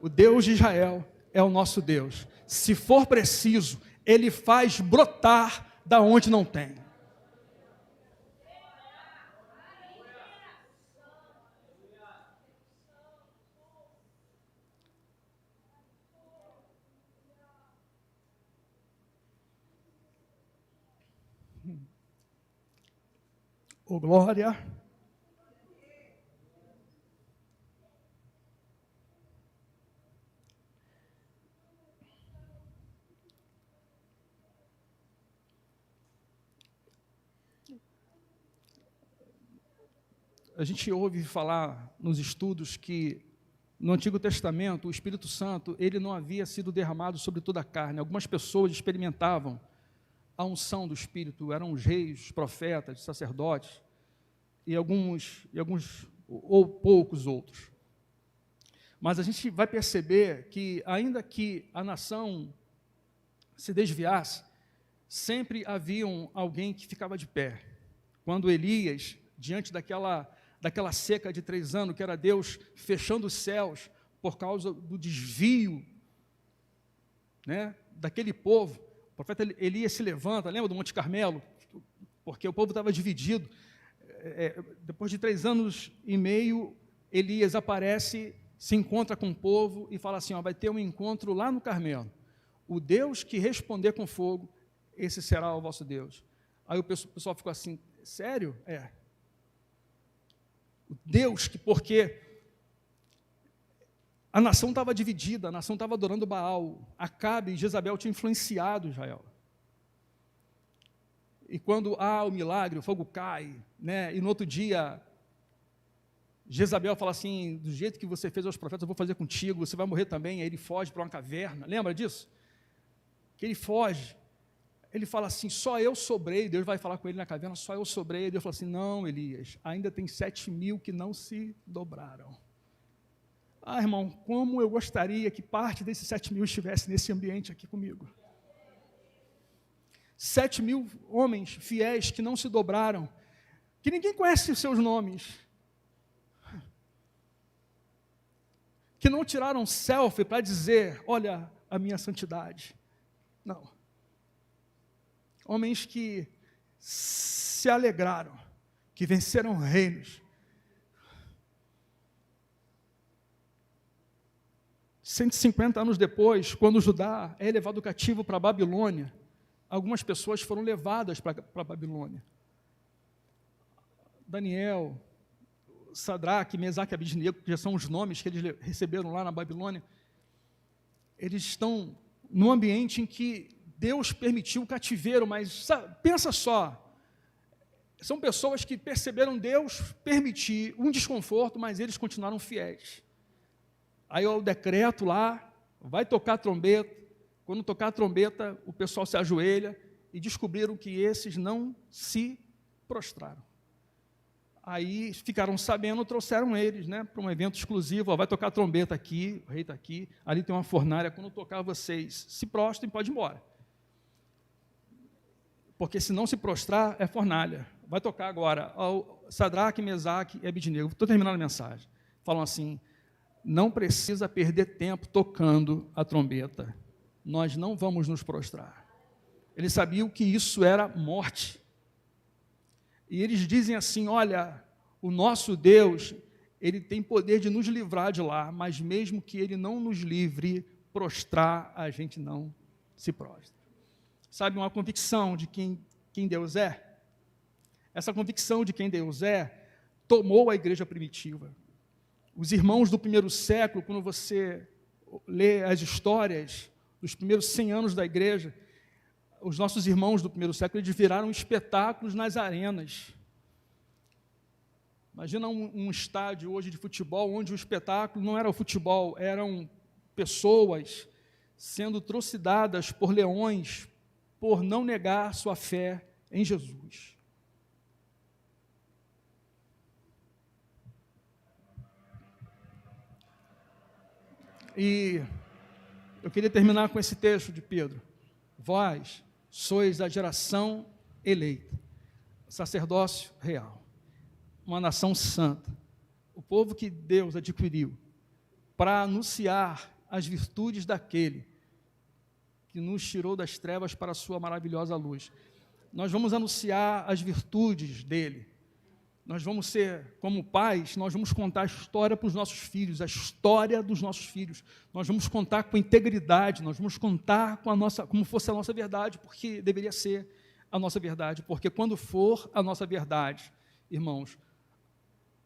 O Deus de Israel é o nosso Deus. Se for preciso, Ele faz brotar da onde não tem. Oh, glória! A gente ouve falar nos estudos que no Antigo Testamento o Espírito Santo ele não havia sido derramado sobre toda a carne. Algumas pessoas experimentavam a unção do Espírito, eram os reis, os profetas, os sacerdotes, e alguns ou poucos outros. Mas a gente vai perceber que, ainda que a nação se desviasse, sempre havia alguém que ficava de pé. Quando Elias, diante daquela seca de 3 anos, que era Deus fechando os céus por causa do desvio, né, daquele povo, o profeta Elias se levanta, lembra do Monte Carmelo? Porque o povo estava dividido. Depois de 3 anos e meio, Elias aparece, se encontra com o povo e fala assim, ó, vai ter um encontro lá no Carmelo. O Deus que responder com fogo, esse será o vosso Deus. Aí o pessoal ficou assim, sério? É. O Deus que, porque a nação estava dividida, a nação estava adorando Baal, Acabe e Jezabel tinham influenciado Israel. E quando há o milagre, o fogo cai, né? E no outro dia, Jezabel fala assim, do jeito que você fez aos profetas, eu vou fazer contigo, você vai morrer também. Aí ele foge para uma caverna, lembra disso? Que ele foge, ele fala assim, só eu sobrei, Deus vai falar com ele na caverna, só eu sobrei. Deus fala assim, não, Elias, ainda tem 7.000 que não se dobraram. Ah, irmão, como eu gostaria que parte desses 7.000 estivesse nesse ambiente aqui comigo. 7.000 homens fiéis que não se dobraram, que ninguém conhece os seus nomes, que não tiraram selfie para dizer, olha a minha santidade. Não. Homens que se alegraram, que venceram reinos. 150 anos depois, quando Judá é levado cativo para a Babilônia, algumas pessoas foram levadas para a Babilônia. Daniel, Sadraque, Mesaque e Abednego, que já são os nomes que eles receberam lá na Babilônia, eles estão num ambiente em que Deus permitiu o cativeiro, mas pensa só, são pessoas que perceberam Deus permitir um desconforto, mas eles continuaram fiéis. Aí o decreto lá, vai tocar a trombeta, quando tocar a trombeta, o pessoal se ajoelha e descobriram que esses não se prostraram. Aí ficaram sabendo, trouxeram eles, né, para um evento exclusivo, ó, vai tocar a trombeta aqui, o rei está aqui, ali tem uma fornalha, quando tocar vocês se prostrem, pode ir embora. Porque se não se prostrar, é fornalha. Vai tocar agora, Sadraque, Mesaque e Abednego. Estou terminando a mensagem. Falam assim, não precisa perder tempo tocando a trombeta. Nós não vamos nos prostrar. Eles sabiam que isso era morte. E eles dizem assim, olha, o nosso Deus, Ele tem poder de nos livrar de lá, mas mesmo que Ele não nos livre, prostrar, a gente não se prostra. Sabe, uma convicção de quem Deus é? Essa convicção de quem Deus é, tomou a igreja primitiva. Os irmãos do primeiro século, quando você lê as histórias dos primeiros 100 anos da igreja, os nossos irmãos do primeiro século, eles viraram espetáculos nas arenas. Imagina um estádio hoje de futebol, onde o espetáculo não era o futebol, eram pessoas sendo trucidadas por leões, por não negar sua fé em Jesus. E eu queria terminar com esse texto de Pedro. Vós sois a geração eleita, sacerdócio real, uma nação santa, o povo que Deus adquiriu para anunciar as virtudes daquele que nos tirou das trevas para a sua maravilhosa luz. Nós vamos anunciar as virtudes dele. Nós vamos ser, como pais, nós vamos contar a história para os nossos filhos, a história dos nossos filhos. Nós vamos contar com integridade, nós vamos contar com a nossa, como fosse a nossa verdade, porque deveria ser a nossa verdade, porque quando for a nossa verdade, irmãos,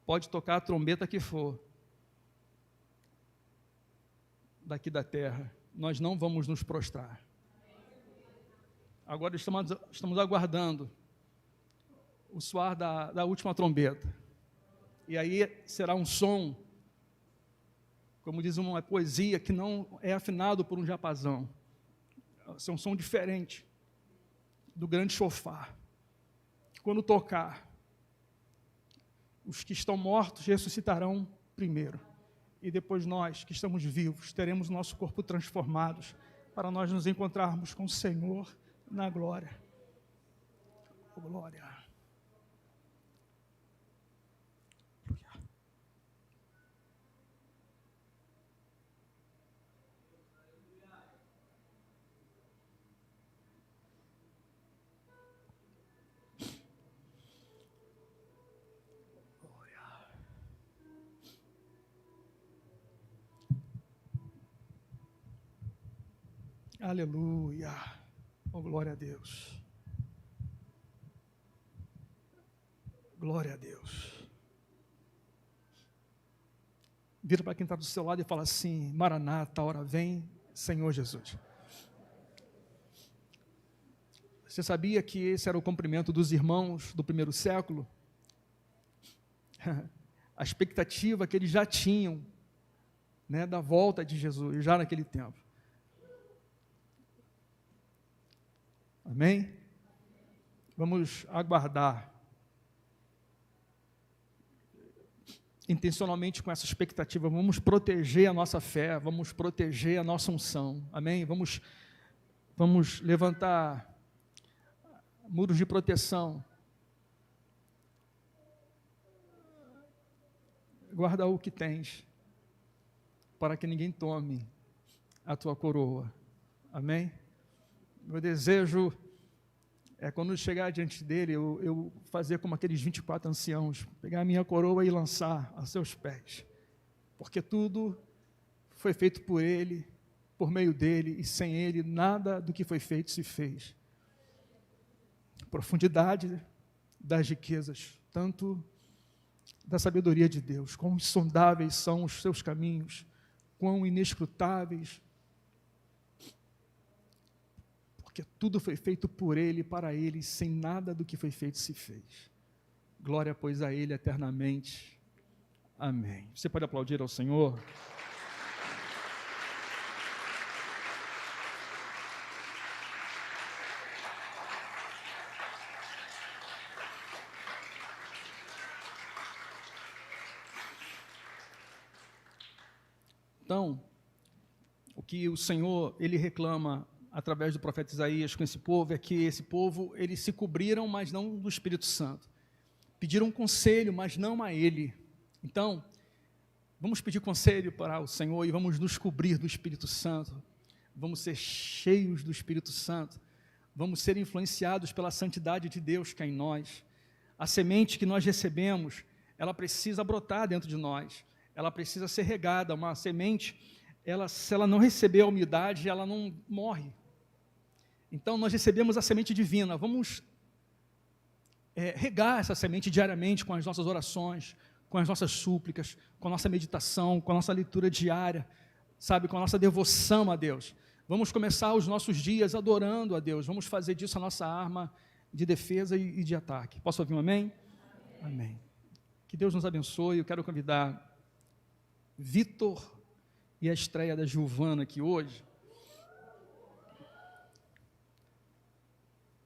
pode tocar a trombeta que for, daqui da terra, nós não vamos nos prostrar. Agora estamos aguardando o soar da última trombeta. E aí será um som, como diz uma poesia, que não é afinado por um diapasão. É um som diferente do grande chofar. Quando tocar, os que estão mortos ressuscitarão primeiro. E depois nós, que estamos vivos, teremos nosso corpo transformados para nós nos encontrarmos com o Senhor na glória. Oh, glória. Aleluia. Oh, glória a Deus. Glória a Deus. Vira para quem está do seu lado e fala assim: Maranata, a hora vem, Senhor Jesus. Você sabia que esse era o cumprimento dos irmãos do primeiro século? A expectativa que eles já tinham, né, da volta de Jesus, já naquele tempo. Amém? Vamos aguardar intencionalmente com essa expectativa, vamos proteger a nossa fé, vamos proteger a nossa unção, amém? Vamos levantar muros de proteção, guarda o que tens, para que ninguém tome a tua coroa, amém? Meu desejo é, quando chegar diante dele, eu fazer como aqueles 24 anciãos, pegar a minha coroa e lançar a seus pés, porque tudo foi feito por ele, por meio dele, e sem ele, nada do que foi feito se fez. Profundidade das riquezas, tanto da sabedoria de Deus, quão insondáveis são os seus caminhos, quão inescrutáveis, porque tudo foi feito por ele, para ele, sem nada do que foi feito se fez. Glória, pois, a ele eternamente. Amém. Você pode aplaudir ao Senhor? Então, o que o Senhor, ele reclama através do profeta Isaías com esse povo, é que esse povo, eles se cobriram, mas não do Espírito Santo. Pediram conselho, mas não a Ele. Então, vamos pedir conselho para o Senhor e vamos nos cobrir do Espírito Santo. Vamos ser cheios do Espírito Santo. Vamos ser influenciados pela santidade de Deus que é em nós. A semente que nós recebemos, ela precisa brotar dentro de nós. Ela precisa ser regada. Uma semente, se ela não receber a umidade, ela não morre. Então, nós recebemos a semente divina, vamos regar essa semente diariamente com as nossas orações, com as nossas súplicas, com a nossa meditação, com a nossa leitura diária, sabe, com a nossa devoção a Deus. Vamos começar os nossos dias adorando a Deus, vamos fazer disso a nossa arma de defesa e de ataque. Posso ouvir um amém? Amém. Que Deus nos abençoe. Eu quero convidar Vitor e a estreia da Giovana aqui hoje.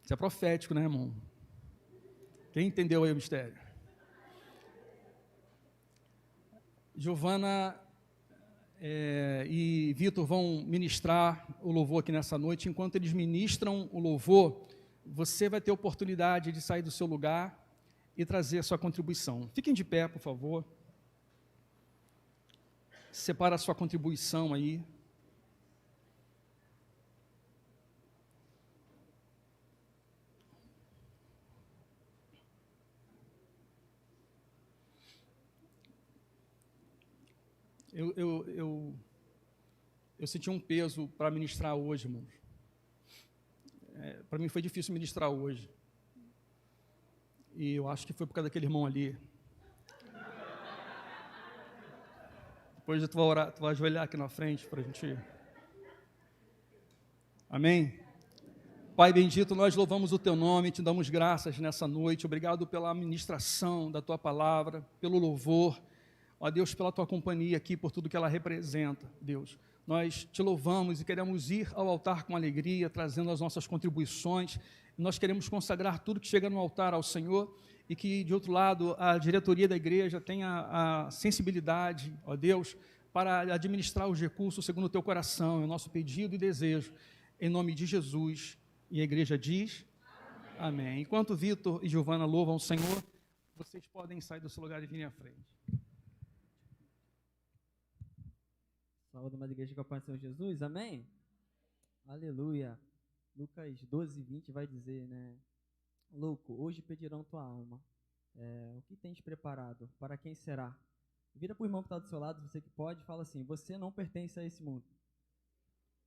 Isso é profético, né, irmão? Quem entendeu aí o mistério? Giovana e Vitor vão ministrar o louvor aqui nessa noite. Enquanto eles ministram o louvor, você vai ter oportunidade de sair do seu lugar e trazer a sua contribuição. Fiquem de pé, por favor. Separa a sua contribuição aí. Eu senti um peso para ministrar hoje, irmãos. Para mim foi difícil ministrar hoje. E eu acho que foi por causa daquele irmão ali. Depois tu vai orar, tu vai ajoelhar aqui na frente para a gente ir. Amém? Pai bendito, nós louvamos o Teu nome, Te damos graças nessa noite. Obrigado pela ministração da Tua palavra, pelo louvor. Ó Deus, pela Tua companhia aqui, por tudo que ela representa, Deus. Nós Te louvamos e queremos ir ao altar com alegria, trazendo as nossas contribuições. Nós queremos consagrar tudo que chega no altar ao Senhor e que, de outro lado, a diretoria da igreja tenha a sensibilidade, ó Deus, para administrar os recursos segundo o Teu coração. É o nosso pedido e desejo, em nome de Jesus. E a igreja diz, amém. Enquanto Vitor e Giovana louvam o Senhor, vocês podem sair do seu lugar e virem à frente. Saúde, uma igreja que acompanha o Senhor Jesus, amém? Aleluia. Lucas 12, 20 vai dizer, né? Louco, hoje pedirão tua alma. O que tens preparado? Para quem será? Vira para o irmão que está do seu lado, você que pode, fala assim, você não pertence a esse mundo.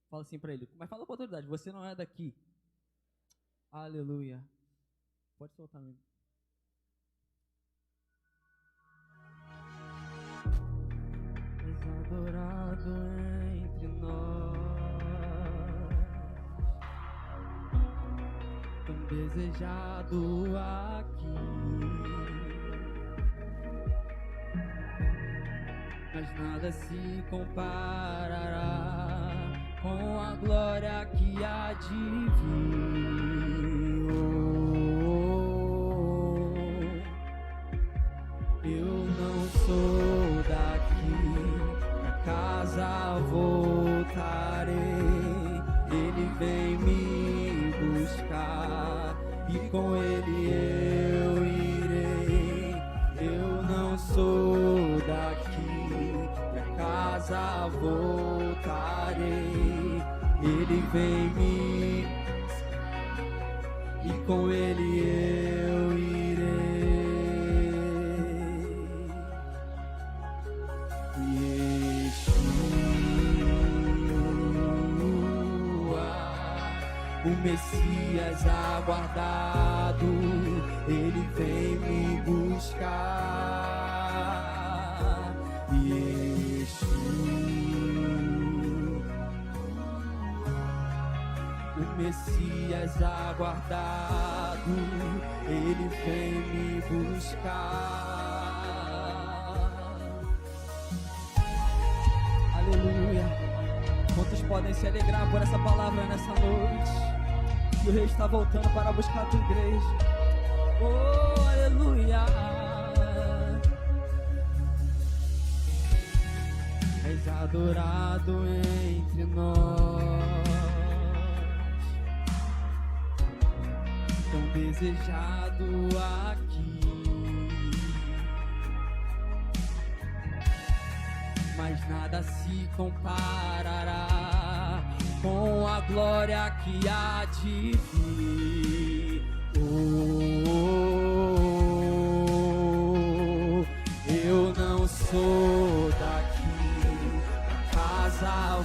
Fala assim para ele, mas fala com autoridade, você não é daqui. Aleluia. Pode soltar mesmo. És adorado entre nós, tão desejado aqui, mas nada se comparará com a glória que há de vir. Eu não sou daqui, pra casa voltarei. Ele vem me buscar e com ele eu irei. Eu não sou daqui, pra casa voltarei. Ele vem me e com ele eu irei. O Messias aguardado, ele vem me buscar. Yeshua, o Messias aguardado, ele vem me buscar. Aleluia. Quantos podem se alegrar por essa palavra nessa noite? Que o Rei está voltando para buscar a tua igreja. Oh, aleluia. És adorado entre nós, tão desejado aqui, mas nada se comparará com a glória que há de vir. Eu não sou daqui, a casa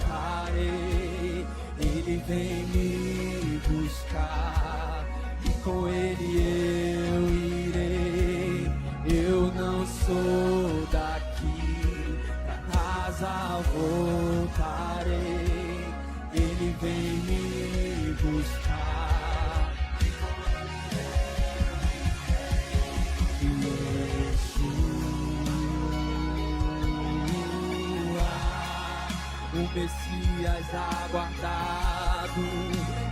voltarei. Ele vem me buscar e com ele eu irei. Eu não sou daqui, a casa voltarei. Ele vem me buscar. Yeshua, o Messias aguardado,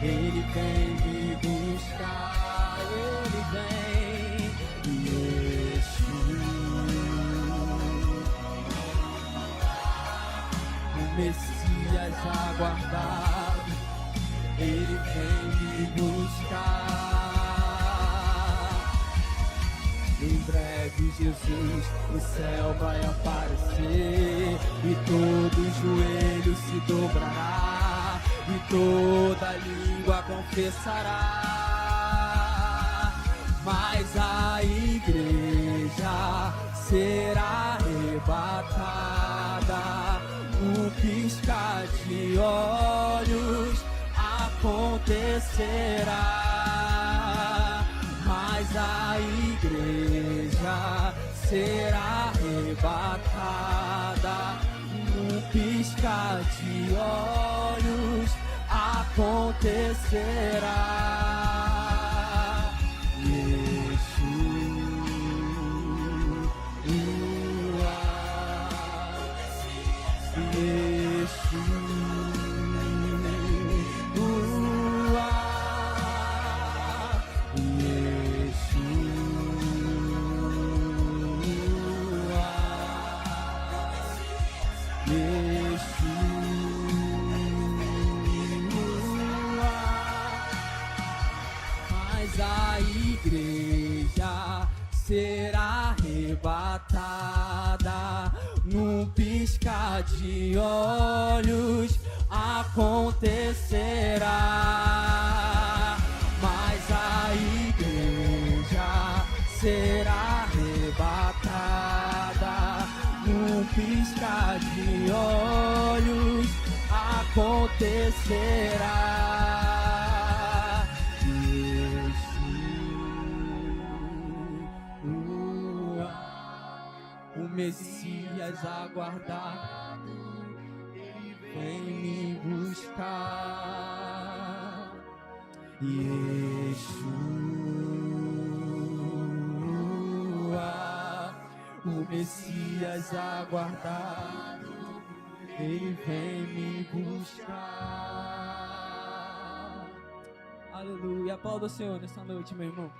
ele vem me buscar. Ele vem. Yeshua, o Messias aguardado, ele vem me buscar. Em breve Jesus, o céu vai aparecer e todo joelho se dobrará e toda língua confessará. Mas a igreja será arrebatada, um piscar de olhos acontecerá. Mas a igreja será arrebatada, um piscar de olhos acontecerá. Será arrebatada, num piscar de olhos acontecerá. Mas a igreja será arrebatada, num piscar de olhos acontecerá. acontecerá. Yeshua, o Messias aguardado, ele vem me buscar. Yeshua, o Messias aguardado, ele vem me buscar. Aleluia. Aplauda o Senhor nessa noite, meu irmão.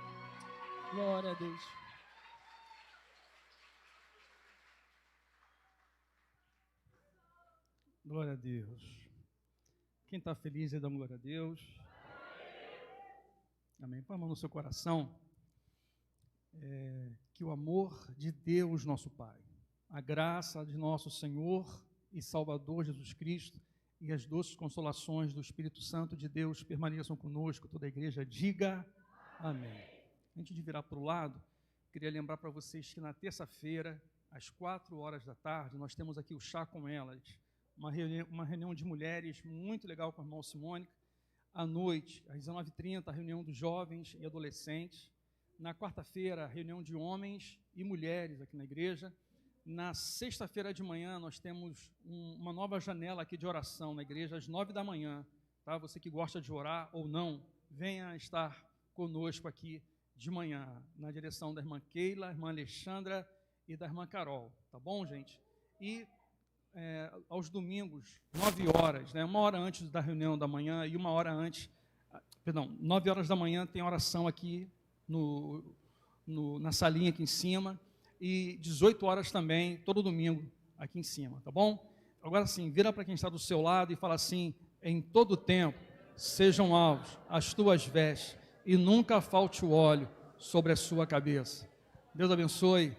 Glória a Deus. Glória a Deus. Quem está feliz aí, dá glória a Deus. Amém. Põe a mão no seu coração. Que o amor de Deus, nosso Pai, a graça de nosso Senhor e Salvador Jesus Cristo e as doces consolações do Espírito Santo de Deus permaneçam conosco. Toda a igreja diga amém. Antes de virar para o lado, queria lembrar para vocês que na terça-feira, às 4 da tarde, nós temos aqui o Chá com Elas, uma reunião de mulheres muito legal com a irmã Simônica. À noite, às 19h30, a reunião dos jovens e adolescentes. Na quarta-feira, a reunião de homens e mulheres aqui na igreja. Na sexta-feira de manhã, nós temos uma nova janela aqui de oração na igreja, às 9 da manhã. Tá? Você que gosta de orar ou não, venha estar conosco aqui de manhã, na direção da irmã Keila, irmã Alexandra e da irmã Carol. Tá bom, gente? E aos domingos, 9 horas, né, 1 hora antes da reunião da manhã e 1 hora antes, 9 horas da manhã tem oração aqui na salinha aqui em cima, e 18 horas também, todo domingo, aqui em cima, tá bom? Agora sim, vira para quem está do seu lado e fala assim: em todo tempo, sejam alvos as tuas vestes, e nunca falte o óleo sobre a sua cabeça. Deus abençoe.